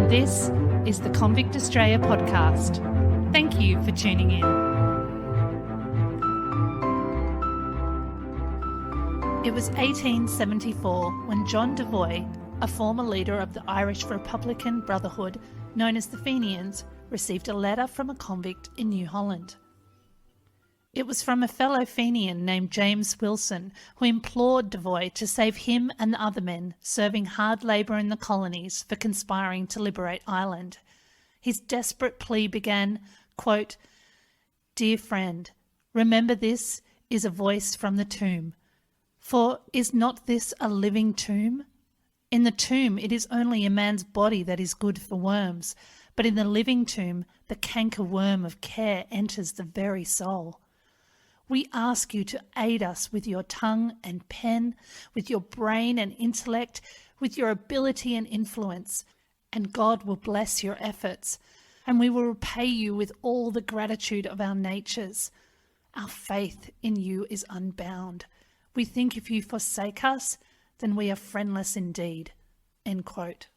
and this is the Convict Australia podcast. Thank you for tuning in. It was 1874 when John Devoy, a former leader of the Irish Republican Brotherhood known as the Fenians, received a letter from a convict in New Holland. It was from a fellow Fenian named James Wilson, who implored Devoy to save him and the other men serving hard labour in the colonies for conspiring to liberate Ireland. His desperate plea began, quote, "Dear friend, remember this is a voice from the tomb. For is not this a living tomb? In the tomb it is only a man's body that is good for worms, but in the living tomb the canker worm of care enters the very soul. We ask you to aid us with your tongue and pen, with your brain and intellect, with your ability and influence, and God will bless your efforts, and we will repay you with all the gratitude of our natures. Our faith in you is unbound. We think if you forsake us, then we are friendless indeed." End quote.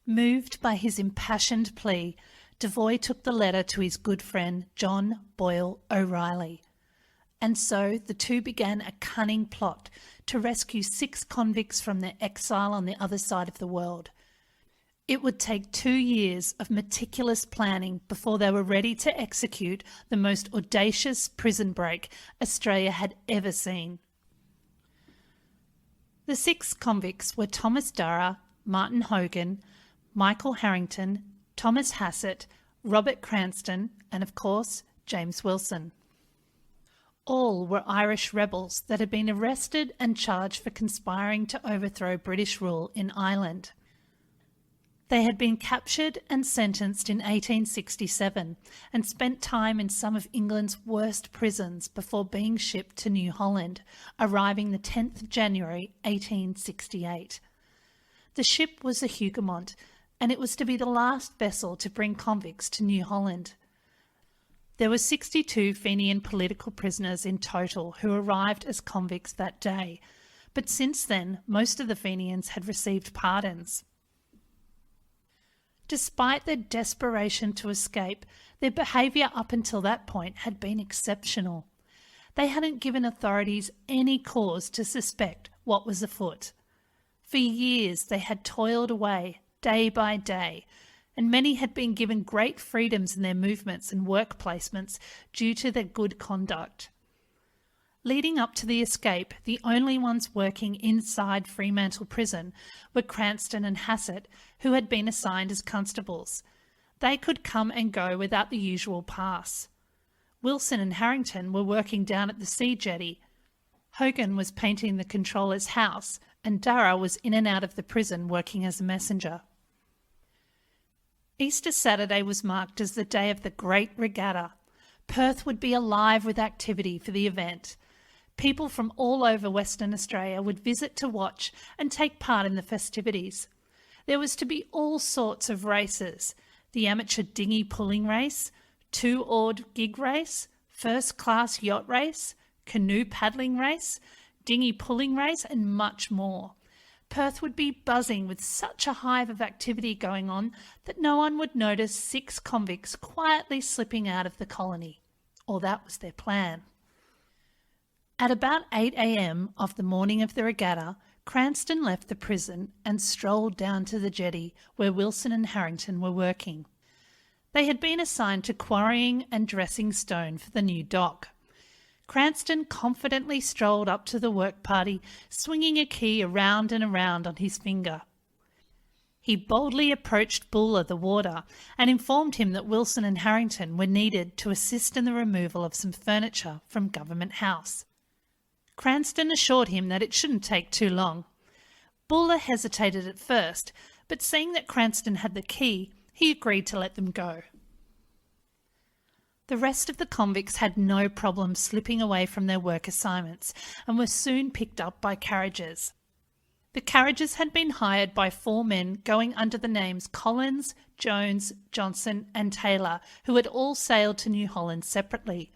Moved by his impassioned plea, Devoy took the letter to his good friend John Boyle O'Reilly. And so the two began a cunning plot to rescue 6 convicts from their exile on the other side of the world. It would take 2 years of meticulous planning before they were ready to execute the most audacious prison break Australia had ever seen. The 6 convicts were Thomas Durrah, Martin Hogan, Michael Harrington, Thomas Hassett, Robert Cranston, and of course, James Wilson. All were Irish rebels that had been arrested and charged for conspiring to overthrow British rule in Ireland. They had been captured and sentenced in 1867 and spent time in some of England's worst prisons before being shipped to New Holland, arriving the 10th of January 1868. The ship was the Hougoumont, and it was to be the last vessel to bring convicts to New Holland. There were 62 Fenian political prisoners in total who arrived as convicts that day, but since then most of the Fenians had received pardons. Despite their desperation to escape, their behaviour up until that point had been exceptional. They hadn't given authorities any cause to suspect what was afoot. For years they had toiled away, day by day, and many had been given great freedoms in their movements and work placements due to their good conduct. Leading up to the escape, the only ones working inside Fremantle Prison were Cranston and Hassett, who had been assigned as constables. They could come and go without the usual pass. Wilson and Harrington were working down at the sea jetty. Hogan was painting the controller's house, and Durrah was in and out of the prison working as a messenger. Easter Saturday was marked as the day of the Great Regatta. Perth would be alive with activity for the event. People from all over Western Australia would visit to watch and take part in the festivities. There was to be all sorts of races: the amateur dinghy pulling race, 2-oared gig race, first-class yacht race, canoe paddling race, dinghy pulling race, and much more. Perth would be buzzing with such a hive of activity going on that no one would notice 6 convicts quietly slipping out of the colony. Or that was their plan. At about 8 a.m. of the morning of the regatta, Cranston left the prison and strolled down to the jetty where Wilson and Harrington were working. They had been assigned to quarrying and dressing stone for the new dock. Cranston confidently strolled up to the work party, swinging a key around and around on his finger. He boldly approached Buller the warder and informed him that Wilson and Harrington were needed to assist in the removal of some furniture from Government House. Cranston assured him that it shouldn't take too long. Buller hesitated at first, but seeing that Cranston had the key, he agreed to let them go. The rest of the convicts had no problem slipping away from their work assignments and were soon picked up by carriages. The carriages had been hired by 4 men going under the names Collins, Jones, Johnson and Taylor, who had all sailed to New Holland separately.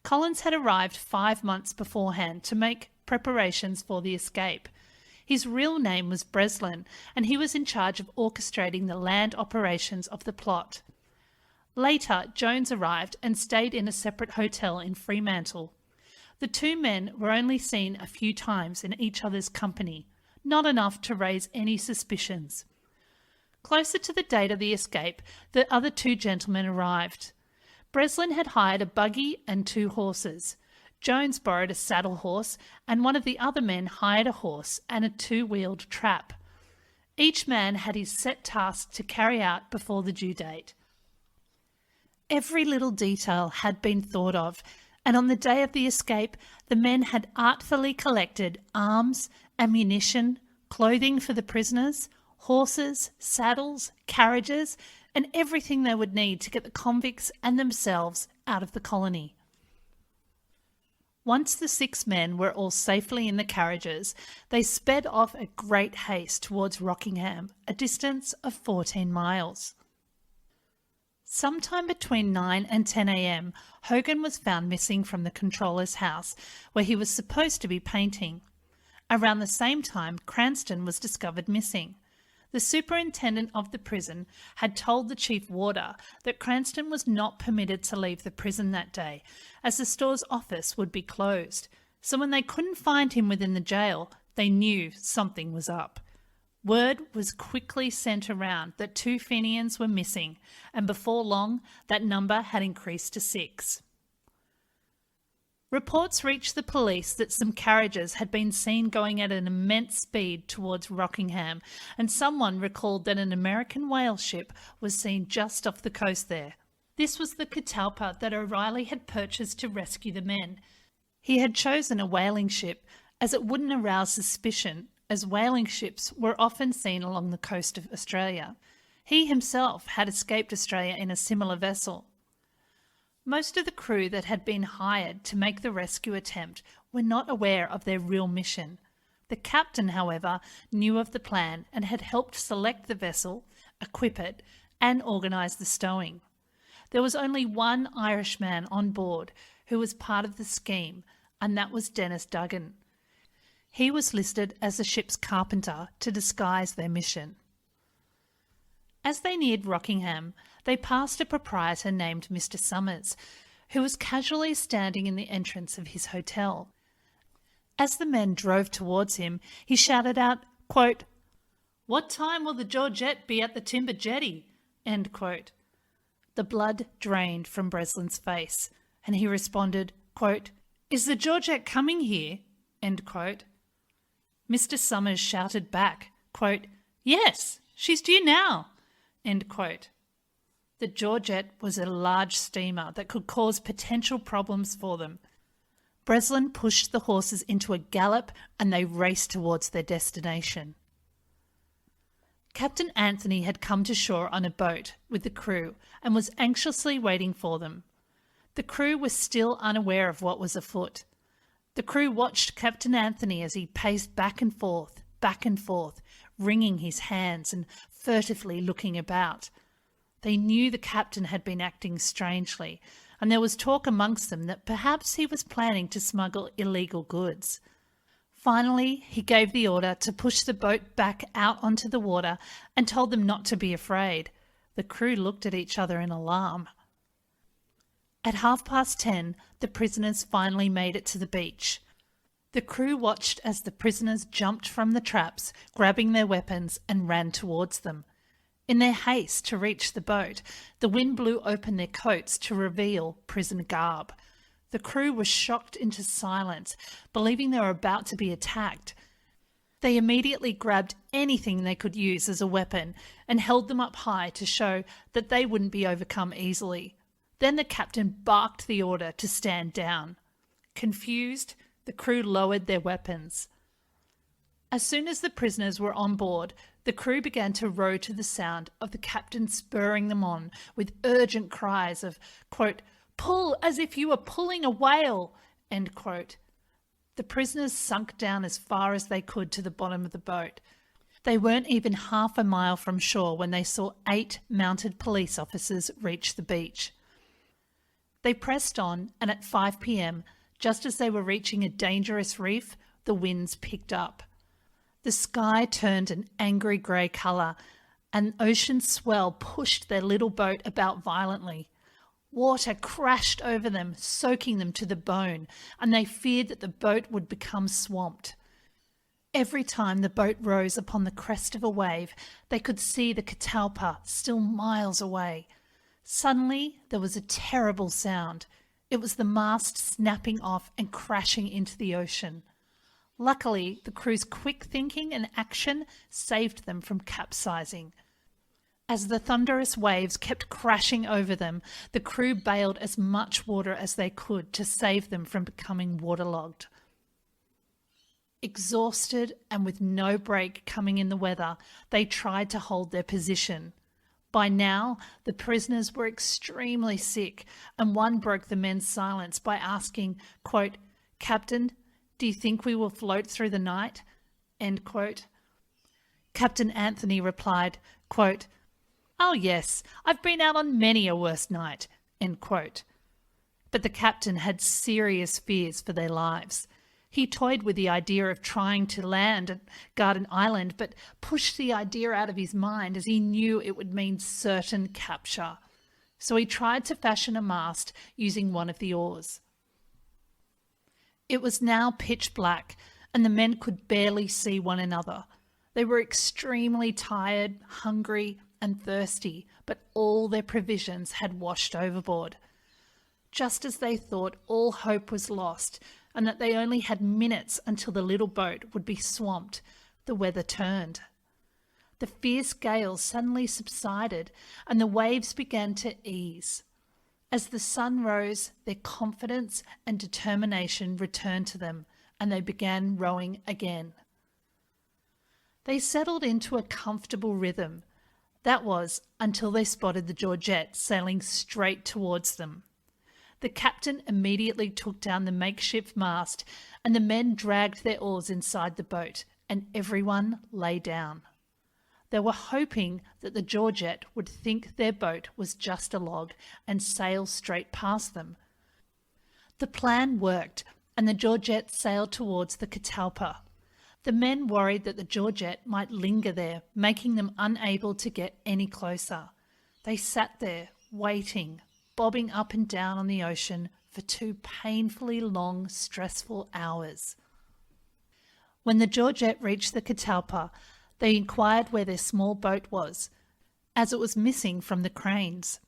Collins had arrived 5 months beforehand to make preparations for the escape. His real name was Breslin, and he was in charge of orchestrating the land operations of the plot. Later, Jones arrived and stayed in a separate hotel in Fremantle. The two men were only seen a few times in each other's company, not enough to raise any suspicions. Closer to the date of the escape, the other two gentlemen arrived. Breslin had hired a buggy and 2 horses. Jones borrowed a saddle horse, and one of the other men hired a horse and a 2-wheeled trap. Each man had his set task to carry out before the due date. Every little detail had been thought of, and on the day of the escape, the men had artfully collected arms, ammunition, clothing for the prisoners, horses, saddles, carriages, and everything they would need to get the convicts and themselves out of the colony. Once the 6 men were all safely in the carriages, they sped off at great haste towards Rockingham, a distance of 14 miles. Sometime between 9 and 10 a.m, Hogan was found missing from the controller's house, where he was supposed to be painting. Around the same time, Cranston was discovered missing. The superintendent of the prison had told the chief warder that Cranston was not permitted to leave the prison that day, as the store's office would be closed. So when they couldn't find him within the jail, they knew something was up. Word was quickly sent around that 2 Fenians were missing, and before long, that number had increased to 6. Reports reached the police that some carriages had been seen going at an immense speed towards Rockingham, and someone recalled that an American whale ship was seen just off the coast there. This was the Catalpa that O'Reilly had purchased to rescue the men. He had chosen a whaling ship as it wouldn't arouse suspicion, as whaling ships were often seen along the coast of Australia. He himself had escaped Australia in a similar vessel. Most of the crew that had been hired to make the rescue attempt were not aware of their real mission. The captain, however, knew of the plan and had helped select the vessel, equip it, and organise the stowing. There was only one Irishman on board who was part of the scheme, and that was Dennis Duggan. He was listed as the ship's carpenter to disguise their mission. As they neared Rockingham, they passed a proprietor named Mr. Summers, who was casually standing in the entrance of his hotel. As the men drove towards him, he shouted out, quote, "What time will the Georgette be at the Timber Jetty?" End quote. The blood drained from Breslin's face, and he responded, quote, "Is the Georgette coming here?" End quote. Mr. Summers shouted back, quote, "Yes, she's due now." End quote. The Georgette was a large steamer that could cause potential problems for them. Breslin pushed the horses into a gallop and they raced towards their destination. Captain Anthony had come to shore on a boat with the crew and was anxiously waiting for them. The crew was still unaware of what was afoot. The crew watched Captain Anthony as he paced back and forth, wringing his hands and furtively looking about. They knew the captain had been acting strangely, and there was talk amongst them that perhaps he was planning to smuggle illegal goods. Finally, he gave the order to push the boat back out onto the water and told them not to be afraid. The crew looked at each other in alarm. At 10:30, the prisoners finally made it to the beach. The crew watched as the prisoners jumped from the traps, grabbing their weapons, and ran towards them. In their haste to reach the boat, the wind blew open their coats to reveal prison garb. The crew was shocked into silence, believing they were about to be attacked. They immediately grabbed anything they could use as a weapon and held them up high to show that they wouldn't be overcome easily. Then the captain barked the order to stand down. Confused, the crew lowered their weapons. As soon as the prisoners were on board, the crew began to row to the sound of the captain spurring them on with urgent cries of, quote, "Pull as if you were pulling a whale," end quote. The prisoners sunk down as far as they could to the bottom of the boat. They weren't even half a mile from shore when they saw 8 mounted police officers reach the beach. They pressed on, and at 5 p.m, just as they were reaching a dangerous reef, the winds picked up. The sky turned an angry grey colour, and ocean swell pushed their little boat about violently. Water crashed over them, soaking them to the bone, and they feared that the boat would become swamped. Every time the boat rose upon the crest of a wave, they could see the catalpa still miles away. Suddenly, there was a terrible sound. It was the mast snapping off and crashing into the ocean. Luckily, the crew's quick thinking and action saved them from capsizing. As the thunderous waves kept crashing over them, the crew bailed as much water as they could to save them from becoming waterlogged. Exhausted and with no break coming in the weather, they tried to hold their position. By now, the prisoners were extremely sick, and one broke the men's silence by asking, quote, "Captain, do you think we will float through the night?" End quote. Captain Anthony replied, quote, "Oh yes, I've been out on many a worse night," end quote. But the captain had serious fears for their lives. He toyed with the idea of trying to land at Garden Island, but pushed the idea out of his mind as he knew it would mean certain capture. So he tried to fashion a mast using one of the oars. It was now pitch black, and the men could barely see one another. They were extremely tired, hungry, and thirsty, but all their provisions had washed overboard. Just as they thought all hope was lost, and that they only had minutes until the little boat would be swamped, the weather turned. The fierce gale suddenly subsided, and the waves began to ease. As the sun rose, their confidence and determination returned to them, and they began rowing again. They settled into a comfortable rhythm. That was until they spotted the Georgette sailing straight towards them. The captain immediately took down the makeshift mast, and the men dragged their oars inside the boat, and everyone lay down. They were hoping that the Georgette would think their boat was just a log and sail straight past them. The plan worked, and the Georgette sailed towards the catalpa. The men worried that the Georgette might linger there, making them unable to get any closer. They sat there, waiting, bobbing up and down on the ocean for 2 painfully long, stressful hours. When the Georgette reached the catalpa, they inquired where their small boat was, as it was missing from the cranes.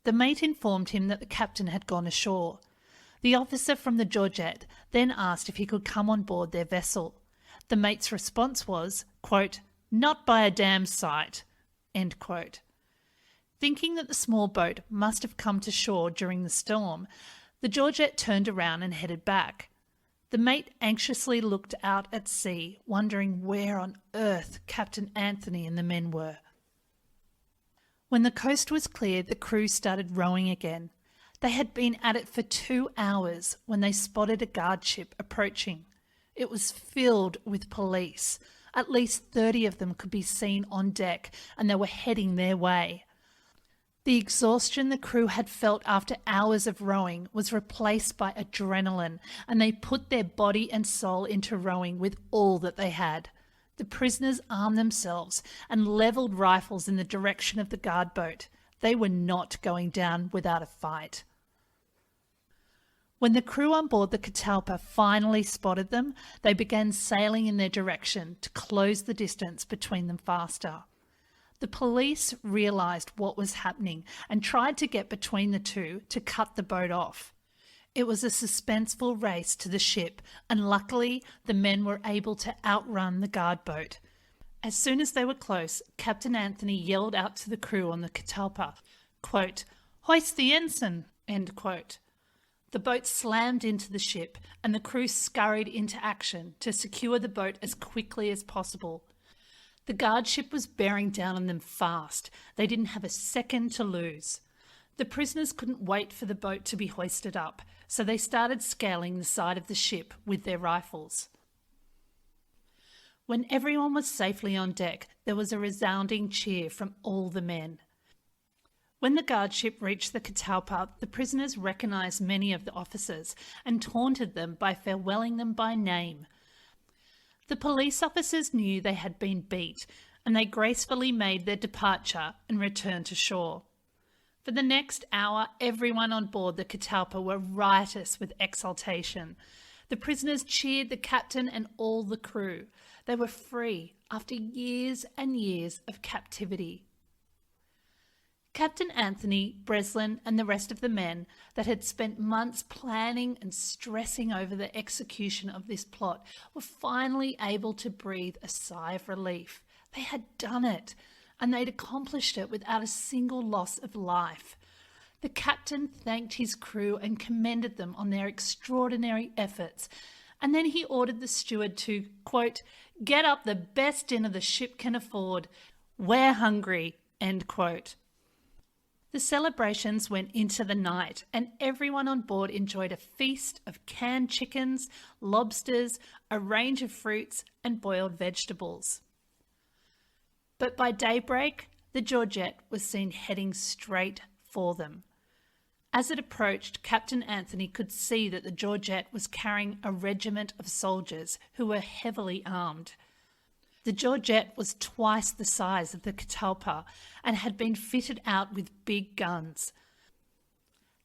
The mate informed him that the captain had gone ashore. The officer from the Georgette then asked if he could come on board their vessel. The mate's response was, quote, "Not by a damn sight," end quote. Thinking that the small boat must have come to shore during the storm, the Georgette turned around and headed back. The mate anxiously looked out at sea, wondering where on earth Captain Anthony and the men were. When the coast was clear, the crew started rowing again. They had been at it for 2 hours when they spotted a guard ship approaching. It was filled with police. At least 30 of them could be seen on deck, and they were heading their way. The exhaustion the crew had felt after hours of rowing was replaced by adrenaline, and they put their body and soul into rowing with all that they had. The prisoners armed themselves and levelled rifles in the direction of the guard boat. They were not going down without a fight. When the crew on board the catalpa finally spotted them, they began sailing in their direction to close the distance between them faster. The police realised what was happening and tried to get between the two to cut the boat off. It was a suspenseful race to the ship, and luckily the men were able to outrun the guard boat. As soon as they were close, Captain Anthony yelled out to the crew on the catalpa, quote, "Hoist the ensign," end quote. The boat slammed into the ship, and the crew scurried into action to secure the boat as quickly as possible. The guard ship was bearing down on them fast. They didn't have a second to lose. The prisoners couldn't wait for the boat to be hoisted up, so they started scaling the side of the ship with their rifles. When everyone was safely on deck, there was a resounding cheer from all the men. When the guard ship reached the catalpa, the prisoners recognised many of the officers and taunted them by farewelling them by name. The police officers knew they had been beat, and they gracefully made their departure and returned to shore. For the next hour, everyone on board the Catalpa were riotous with exultation. The prisoners cheered the captain and all the crew. They were free after years and years of captivity. Captain Anthony, Breslin and the rest of the men that had spent months planning and stressing over the execution of this plot were finally able to breathe a sigh of relief. They had done it, and they'd accomplished it without a single loss of life. The captain thanked his crew and commended them on their extraordinary efforts, and then he ordered the steward to, quote, "get up the best dinner the ship can afford. We're hungry," end quote. The celebrations went into the night, and everyone on board enjoyed a feast of canned chickens, lobsters, a range of fruits, and boiled vegetables. But by daybreak, the Georgette was seen heading straight for them. As it approached, Captain Anthony could see that the Georgette was carrying a regiment of soldiers who were heavily armed. The Georgette was twice the size of the Catalpa and had been fitted out with big guns.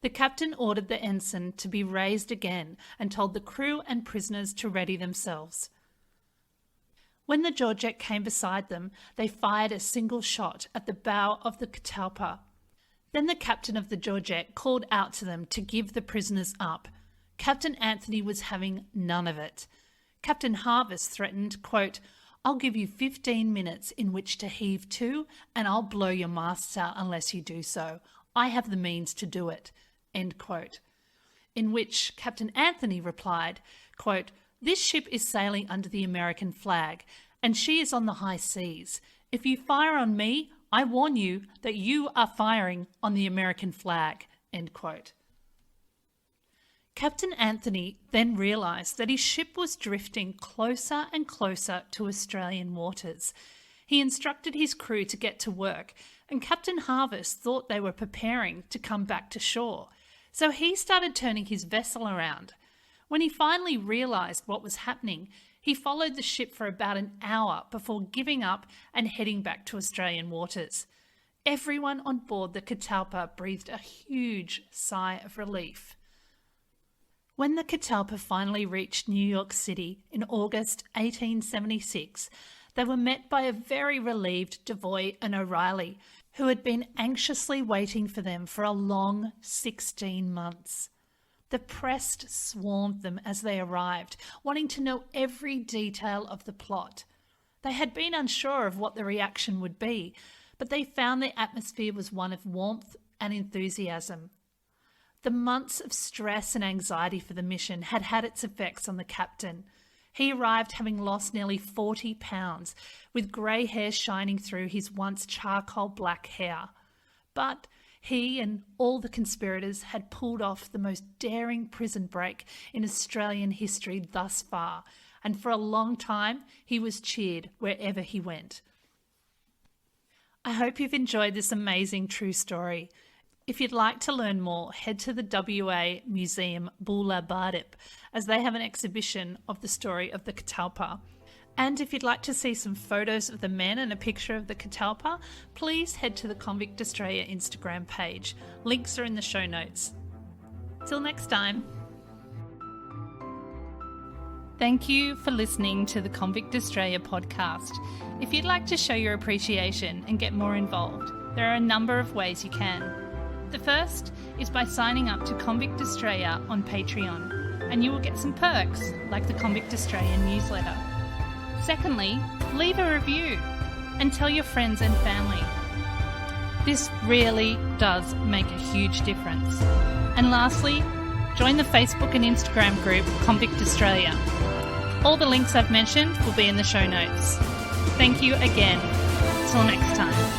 The captain ordered the ensign to be raised again and told the crew and prisoners to ready themselves. When the Georgette came beside them, they fired a single shot at the bow of the Catalpa. Then the captain of the Georgette called out to them to give the prisoners up. Captain Anthony was having none of it. Captain Harvest threatened, quote, "I'll give you 15 minutes in which to heave to, and I'll blow your masts out unless you do so. I have the means to do it," end quote. In which Captain Anthony replied, quote, "This ship is sailing under the American flag, and she is on the high seas. If you fire on me, I warn you that you are firing on the American flag," end quote. Captain Anthony then realised that his ship was drifting closer and closer to Australian waters. He instructed his crew to get to work, and Captain Harvest thought they were preparing to come back to shore. So he started turning his vessel around. When he finally realised what was happening, he followed the ship for about an hour before giving up and heading back to Australian waters. Everyone on board the Catalpa breathed a huge sigh of relief. When the Catalpa finally reached New York City in August 1876, they were met by a very relieved Devoy and O'Reilly, who had been anxiously waiting for them for a long 16 months. The press swarmed them as they arrived, wanting to know every detail of the plot. They had been unsure of what the reaction would be, but they found the atmosphere was one of warmth and enthusiasm. The months of stress and anxiety for the mission had had its effects on the captain. He arrived having lost nearly 40 pounds, with grey hair shining through his once charcoal black hair. But he and all the conspirators had pulled off the most daring prison break in Australian history thus far, and for a long time he was cheered wherever he went. I hope you've enjoyed this amazing true story. If you'd like to learn more, head to the WA Museum Bula Bardip, as they have an exhibition of the story of the Catalpa. And if you'd like to see some photos of the men and a picture of the Catalpa, please head to the Convict Australia Instagram page. Links are in the show notes. Till next time. Thank you for listening to the Convict Australia podcast. If you'd like to show your appreciation and get more involved, there are a number of ways you can. The first is by signing up to Convict Australia on Patreon, and you will get some perks like the Convict Australia Newsletter. Secondly, leave a review and tell your friends and family. This really does make a huge difference. And lastly, join the Facebook and Instagram group Convict Australia. All the links I've mentioned will be in the show notes. Thank you again. Till next time.